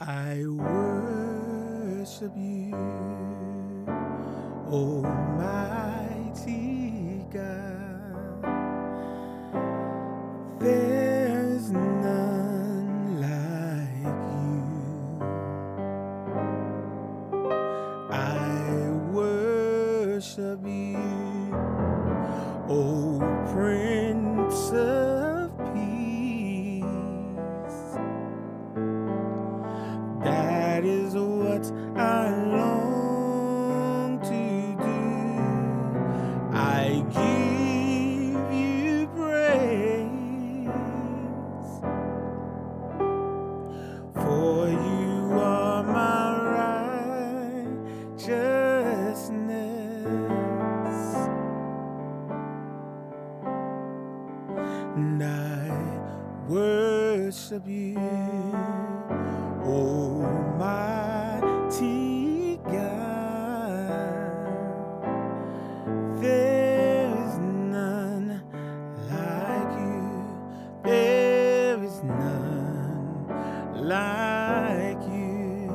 I worship you, Almighty God. There's none like you. I worship you, O Prince of Peace. That is what I long to do. I give you praise, for you are my righteousness, and I worship you, Almighty God. There's none like you. There is none like you.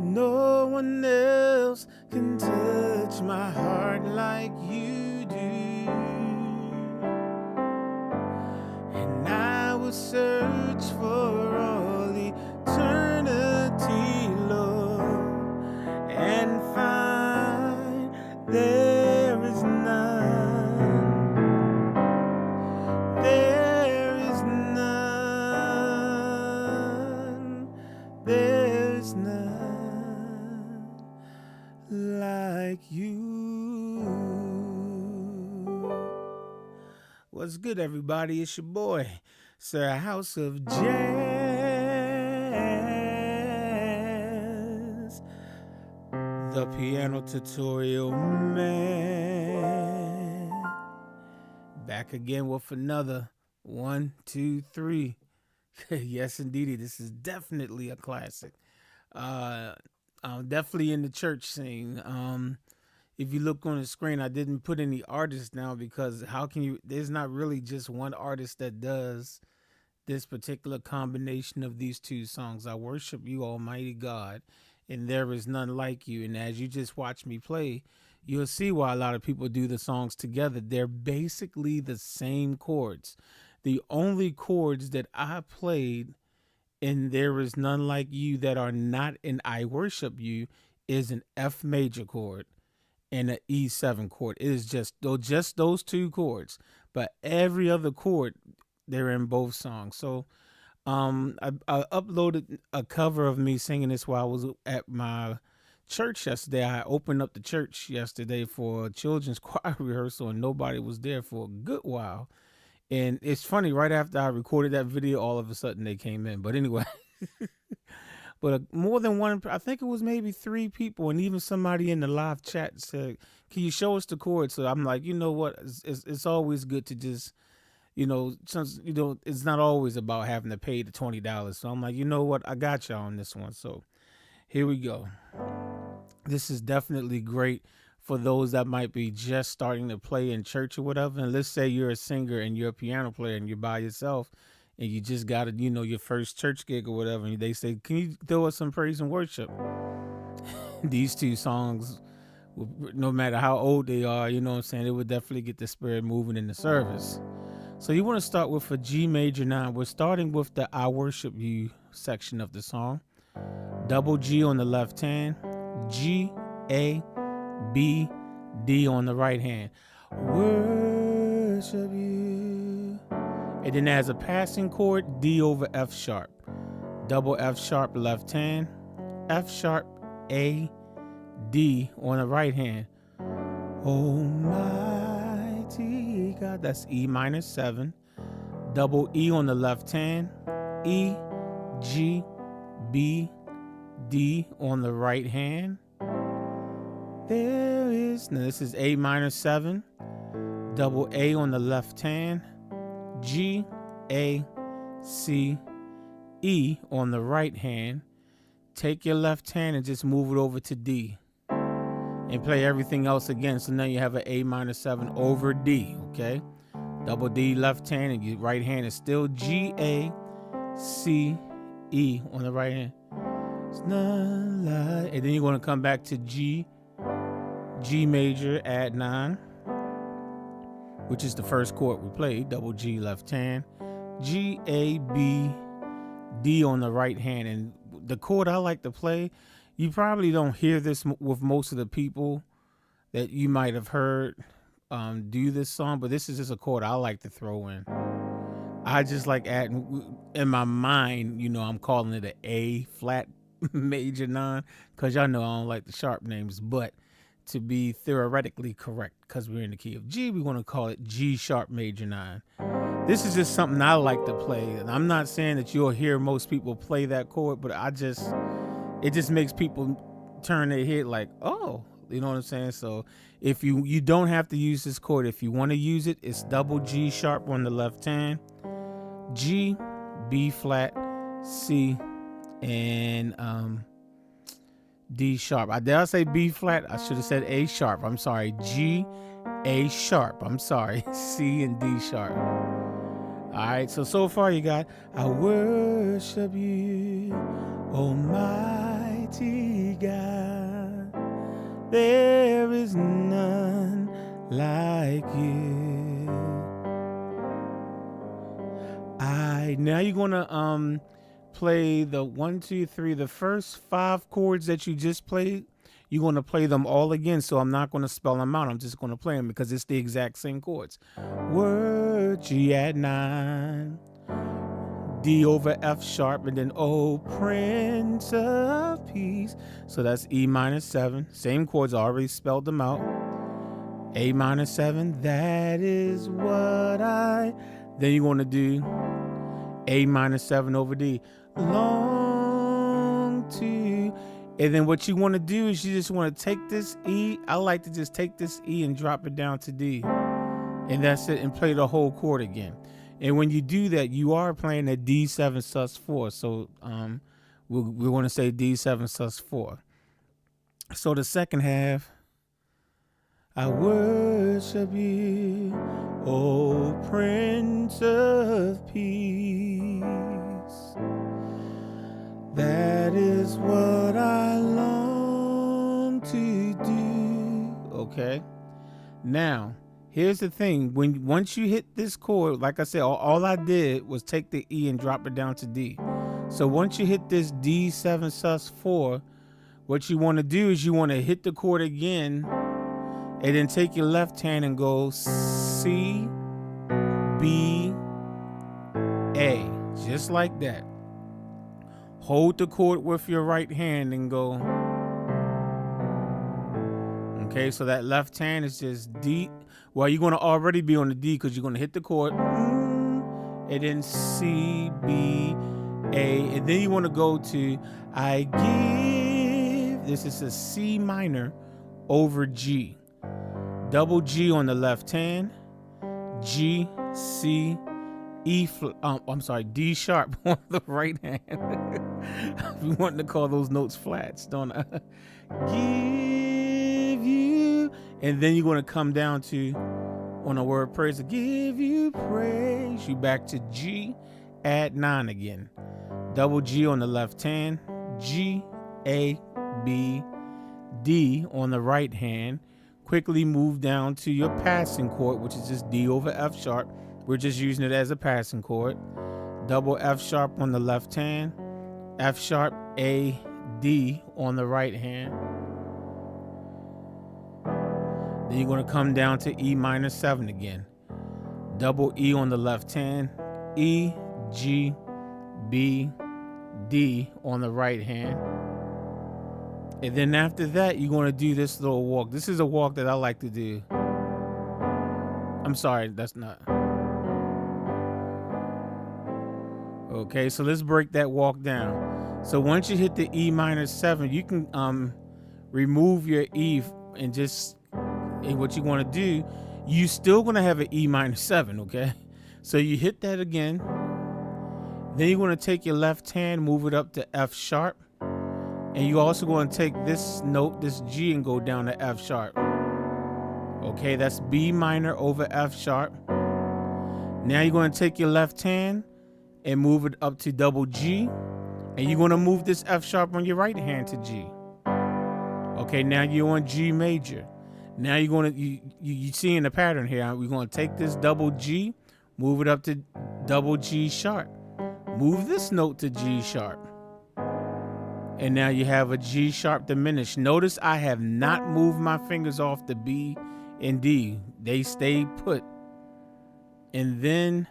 No one else can touch my heart like you do. And I will search for all eternity, Lord, and find there is none. There is none. There is none like you. What's good, everybody? It's your boy, Sir House of Jazz, the piano tutorial man. Back again with another 1, 2, 3. Yes, indeedy, this is definitely a classic. I'm definitely in the church scene. If you look on the screen, I didn't put any artists now because how can you? There's not really just one artist that does this particular combination of these two songs. I worship you, Almighty God, and there is none like you. And as you just watch me play, you'll see why a lot of people do the songs together. They're basically the same chords. The only chords that I played in There Is None Like You that are not in I Worship You is an F major chord and an E7 chord. It is just those two chords, but every other chord they're in both songs. So I uploaded a cover of me singing this while I was at my church yesterday. I opened up the church yesterday for a children's choir rehearsal, and nobody was there for a good while. And it's funny, right after I recorded that video, all of a sudden they came in. But anyway, but more than one, I think it was maybe 3 people, and even somebody in the live chat said, "Can you show us the chords?" So I'm like, you know what? It's always good to just, since it's not always about having to pay the $20. So I'm like, you know what? I got y'all on this one. So here we go. This is definitely great for those that might be just starting to play in church or whatever. And let's say you're a singer and you're a piano player and you're by yourself and you just got your first church gig or whatever. And they say, "Can you throw us some praise and worship?" These two songs, no matter how old they are, you know what I'm saying, it would definitely get the spirit moving in the service. So you want to start with a G major 9. We're starting with the I Worship You section of the song. Double G on the left hand, G, A, B, D on the right hand. Worship you. And then there's a passing chord, D over F sharp. Double F sharp left hand, F sharp, A, D on the right hand. Almighty God, that's E minor 7. Double E on the left hand, E, G, B, D on the right hand. This is A minor 7, double A on the left hand, G, A, C, E on the right hand. Take your left hand and just move it over to D and play everything else again. So now you have an A minor 7 over D, okay? double D left hand, and your right hand is still G, A, C, E on the right hand. It's not like, and then you're going to come back to G, G major, add 9, which is the first chord we played, double G left hand, G, A, B, D on the right hand. And the chord I like to play, you probably don't hear this with most of the people that you might have heard do this song, but this is just a chord I like to throw in. I just like adding, in my mind, you know, I'm calling it an A flat major 9, because y'all know I don't like the sharp names, but to be theoretically correct, because we're in the key of G, we want to call it G sharp major 9. This is just something I like to play, and I'm not saying that you'll hear most people play that chord, but it just makes people turn their head like, oh, you know what I'm saying? So if you don't have to use this chord. If you want to use it, it's double G sharp on the left hand, G, B flat, C, and D sharp. Did I say B flat? I should have said A sharp. I'm sorry. G, A sharp. I'm sorry. C and D sharp. All right. So far you got, I worship you, Almighty God. There is none like you. Now you're gonna play the 1, 2, 3, the first 5 chords that you just played. You're gonna play them all again. So I'm not gonna spell them out. I'm just gonna play them because it's the exact same chords. Word, G at 9, D over F sharp, and then O Prince of Peace. So that's E minor 7. Same chords, I already spelled them out. A minor 7, that is what I. Then you're gonna do A minor 7 over D. Long to. And then what you want to do is you just want to take this E. I like to just take this E and drop it down to D. And that's it, and play the whole chord again. And when you do that, you are playing a D7 sus 4. So we're going to say D7 sus 4. So the second half, I worship you, O Prince of Peace. That is what I long to do. Okay. Now, here's the thing. Once you hit this chord, like I said, all I did was take the E and drop it down to D. So once you hit this D7 sus 4, what you want to do is you want to hit the chord again, and then take your left hand and go C, B, A, just like that. Hold the chord with your right hand and go. Okay, so that left hand is just D. Well, you're going to already be on the D because you're going to hit the chord. And then C, B, A. And then you want to go to I give. This is a C minor over G. Double G on the left hand. G, C, E, D sharp on the right hand. We want to call those notes flats, don't I? Give you, and then you're going to come down to, on the word praise, give you praise. You back to G, add 9 again. Double G on the left hand, G, A, B, D on the right hand. Quickly move down to your passing chord, which is just D over F sharp. We're just using it as a passing chord. Double F sharp on the left hand, F sharp, A, D on the right hand. Then you're going to come down to E minor 7 again. Double E on the left hand, E, G, B, D on the right hand. And then after that, you're going to do this little walk. This is a walk that I like to do. I'm sorry, that's not. Okay, so let's break that walk down. So once you hit the E minor 7, you can remove your E and just, and what you want to do, you still going to have an E minor 7, okay? So you hit that again. Then you're going to take your left hand, move it up to F sharp. And you're also going to take this note, this G, and go down to F sharp. Okay, that's B minor over F sharp. Now you're going to take your left hand and move it up to double G, and you're going to move this F sharp on your right hand to G. Okay, now you're on G major. Now you're going to, you seeing the pattern here. We're going to take this double G, move it up to double G sharp. Move this note to G sharp. And now you have a G sharp diminished. Notice I have not moved my fingers off the B and D. They stay put. And then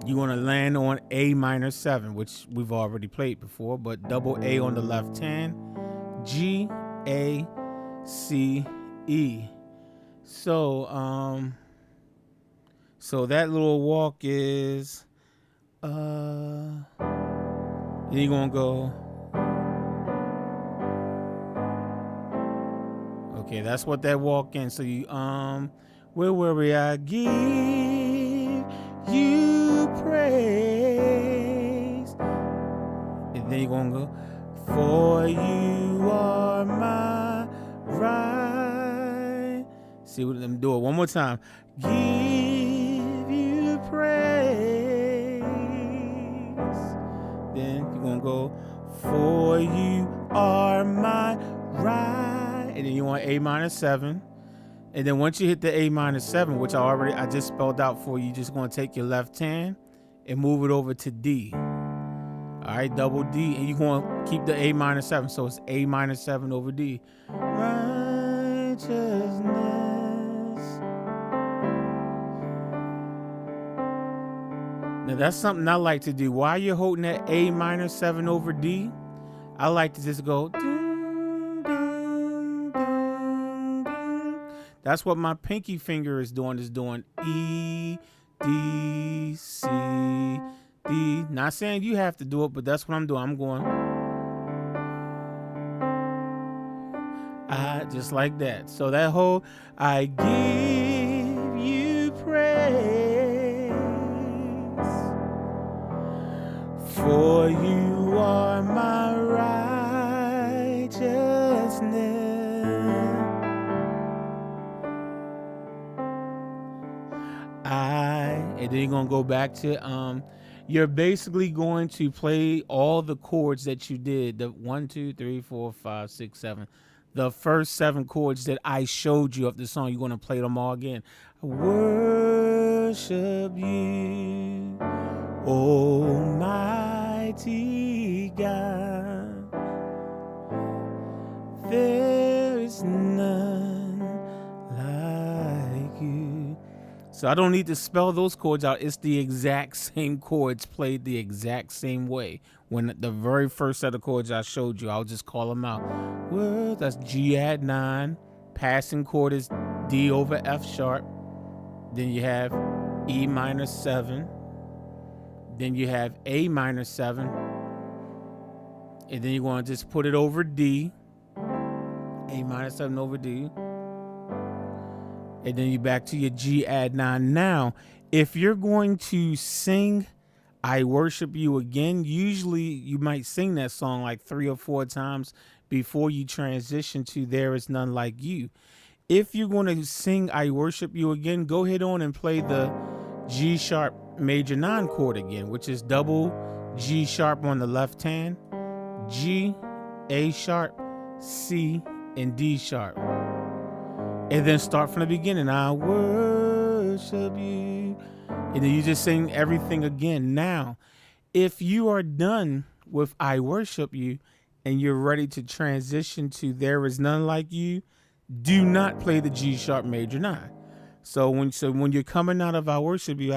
you're going to land on A minor 7, which we've already played before, but double A on the left hand, G, A, C, E. So that little walk is, then you're going to go, okay, that's what that walk in. So you, where were we? I give you praise. And then you're going to go, for you are my right. See what I'm doing. One more time. Give you praise. Then you're going to go, for you are my right. And then you want A minor 7. And then once you hit the A minor 7, which I just spelled out for you, you're just going to take your left hand and move it over to D. All right, double D. And you're going to keep the A minor 7. So it's A minor 7 over D. Righteousness. Now that's something I like to do. While you're holding that A minor 7 over D, I like to just go. That's what my pinky finger is doing E, D, C, D. Not saying you have to do it, but that's what I'm doing. I'm going, just like that. So that whole, I give you praise, for you are my righteousness. And then you're going to go back to, you're basically going to play all the chords that you did. The 1, 2, 3, 4, 5, 6, 7. The first 7 chords that I showed you of the song. You're going to play them all again. I worship you, Almighty God. There is none like you. So I don't need to spell those chords out. It's the exact same chords played the exact same way. When the very first set of chords I showed you, I'll just call them out. Well, that's G add 9. Passing chord is D over F sharp. Then you have E minor 7. Then you have A minor 7. And then you're going to just put it over D. A minor 7 over D. And then you back to your G add 9. Now, if you're going to sing I Worship You Again, usually you might sing that song like 3 or 4 times before you transition to There Is None Like You. If you're going to sing I Worship You Again, go ahead on and play the G sharp major 9 chord again, which is double G sharp on the left hand, G, A sharp, C, and D sharp. And then start from the beginning. I worship you. And then you just sing everything again. Now, if you are done with I Worship You and you're ready to transition to There Is None Like You, do not play the G sharp major 9. So when you're coming out of I Worship You,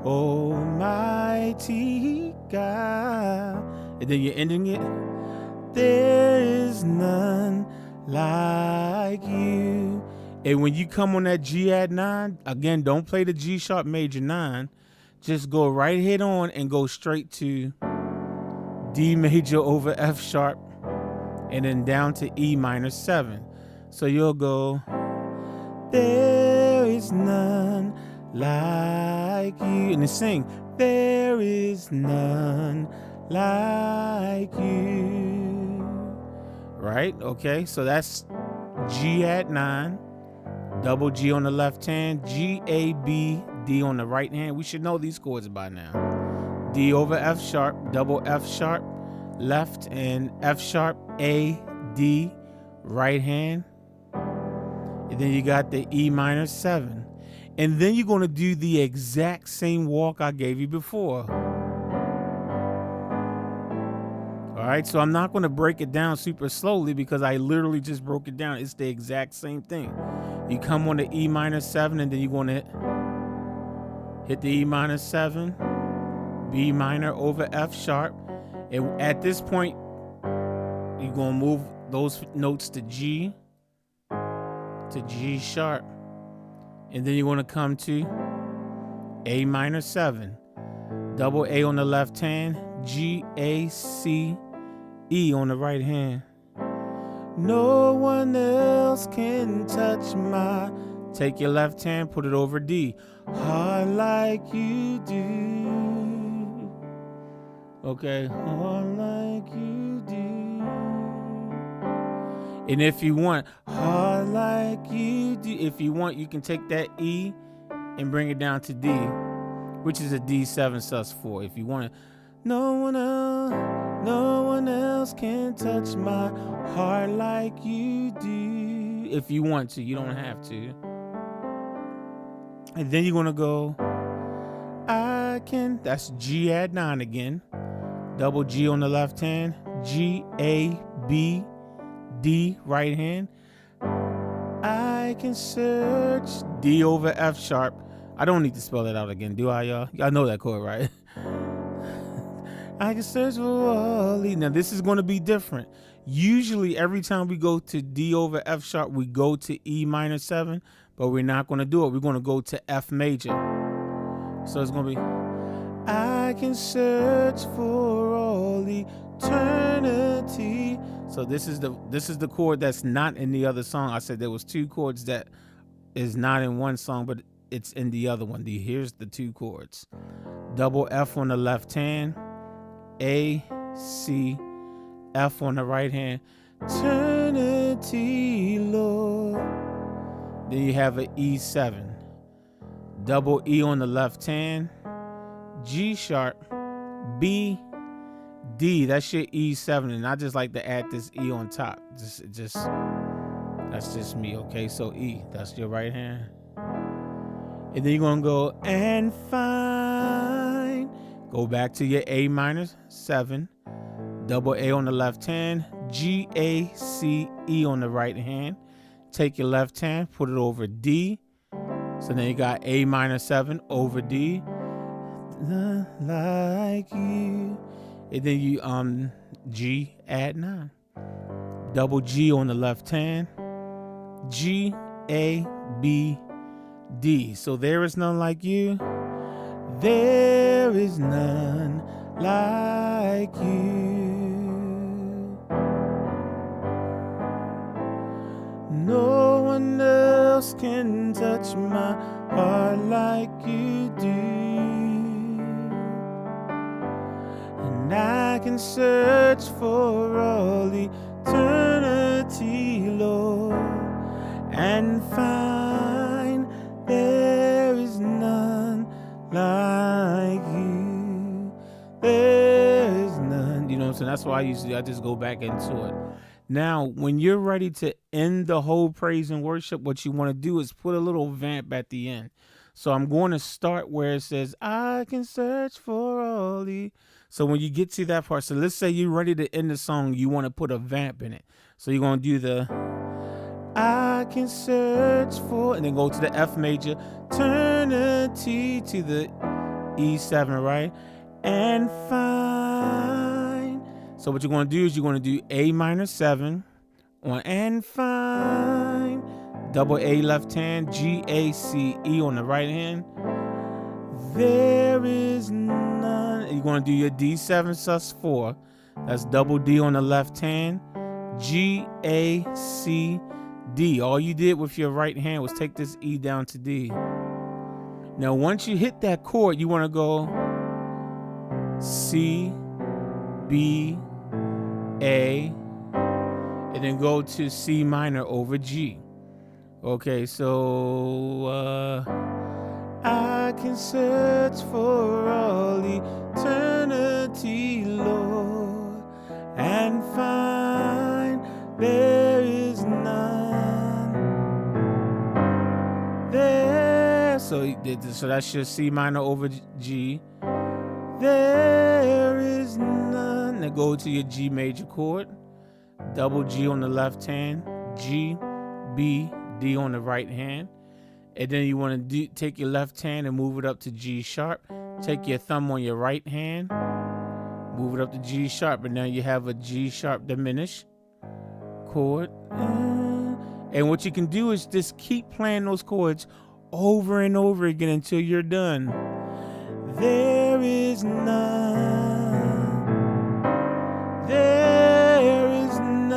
Almighty God. And then you're ending it. There is none like you. And when you come on that G add 9, again, don't play the G sharp major 9. Just go right head on and go straight to D major over F sharp and then down to E minor 7. So you'll go, there is none like you. And then sing, there is none like you. Right? Okay, so that's G add 9, double G on the left hand, G, A, B, D on the right hand. We should know these chords by now. D over F sharp, double F sharp, left, and F sharp, A, D, right hand. And then you got the E minor 7. And then you're going to do the exact same walk I gave you before. All right, so I'm not going to break it down super slowly because I literally just broke it down. It's the exact same thing. You come on the E minor 7, and then you're going to hit the E minor 7, B minor over F sharp. And at this point, you're going to move those notes to G sharp. And then you're going to come to A minor 7, double A on the left hand, G, A, C, E on the right hand. No one else can touch my. Take your left hand, put it over D. Heart like you do. Okay, heart like you do. And if you want, heart like you do. If you want, you can take that E and bring it down to D, which is a D7 sus4. If you want it, no one else can touch my heart like you do. If you want to, you don't have to. And then you're gonna go, I can. That's G add 9 again. Double G on the left hand, G, A, B, D right hand. I can search, D over F sharp. I don't need to spell that out again, do I, y'all? Y'all know that chord, right? I can search for all these. Now this is going to be different. Usually every time we go to D over F sharp, we go to E minor 7, but we're not going to do it. We're going to go to F major. So it's going to be, I can search for all eternity. So this is the chord that's not in the other song. I said there was 2 chords that is not in one song, but it's in the other one. Here's the 2 chords. Double F on the left hand, A, C, F on the right hand. Eternity, Lord. Then you have an E7. Double E on the left hand, G sharp, B, D. That's your E7, and I just like to add this E on top. Just that's just me, okay? So E, that's your right hand. And then you're gonna go and find. Go back to your A minor 7, double A on the left hand, G, A, C, E on the right hand. Take your left hand, put it over D. So then you got A minor 7 over D. Like you. And then you G add 9. Double G on the left hand, G, A, B, D. So there is none like you. There is none like you. No one else can touch my heart like you do. And I can search for all eternity, Lord, and find there is none like you. There is none. You know what I'm saying? That's why I just go back into it. Now, when you're ready to end the whole praise and worship, what you want to do is put a little vamp at the end. So I'm going to start where it says, I can search for all the. So when you get to that part, so let's say you're ready to end the song, you want to put a vamp in it. So you're going to do the, I can search for, and then go to the F major, eternity to the E7, right? And find. So what you're going to do is you're going to do A minor 7 on and find, double A left hand, G, A, C, E on the right hand. There is none. You're going to do your D7 sus4. That's double D on the left hand, G, A, C, D. All you did with your right hand was take this E down to D. Now, once you hit that chord, you want to go C, B, A, and then go to C minor over G. Okay, so I can search for all eternity, Lord, and find there is none there. So that's your C minor over G. There is none. Now go to your G major chord, double G on the left hand, G, B, D on the right hand. And then you want to take your left hand and move it up to G sharp. Take your thumb on your right hand, move it up to G sharp, and now you have a G sharp diminished chord. And what you can do is just keep playing those chords over and over again until you're done. There is none. There is none.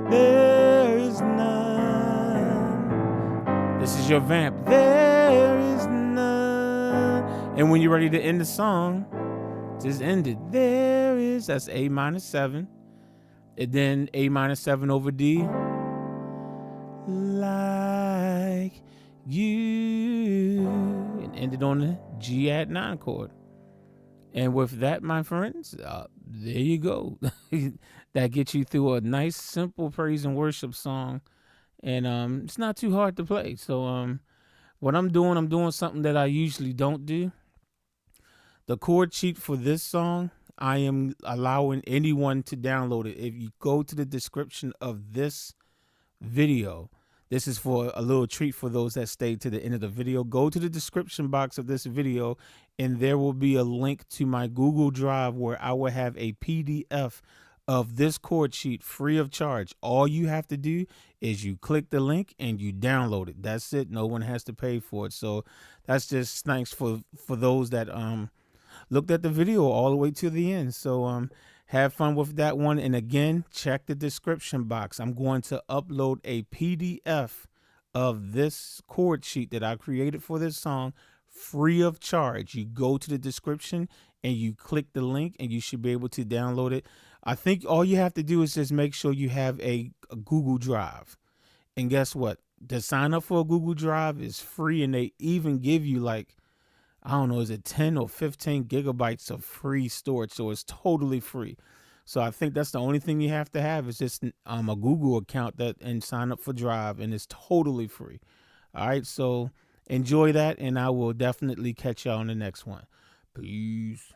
There is none. This is your vamp. There is none. And when you're ready to end the song, just end it. There is, that's A minor 7. And then A minor 7 over D. Like you. And end it on the G add 9 chord. And with that, my friends, there you go. That gets you through a nice, simple praise and worship song. And it's not too hard to play. So what I'm doing something that I usually don't do. The chord sheet for this song, I am allowing anyone to download it. If you go to the description of this video, this is for a little treat for those that stayed to the end of the video. Go to the description box of this video, and there will be a link to my Google Drive where I will have a PDF of this chord sheet free of charge. All you have to do is you click the link and you download it. That's it. No one has to pay for it. So that's just thanks for those that looked at the video all the way to the end. So have fun with that one. And again, check the description box. I'm going to upload a PDF of this chord sheet that I created for this song free of charge. You go to the description and you click the link and you should be able to download it. I think all you have to do is just make sure you have a Google Drive. And guess what? To sign up for a Google Drive is free, and they even give you like, I don't know, is it 10 or 15 gigabytes of free storage? So it's totally free. So I think that's the only thing you have to have is just a Google account and sign up for Drive, and it's totally free. All right, so enjoy that, and I will definitely catch y'all on the next one. Peace.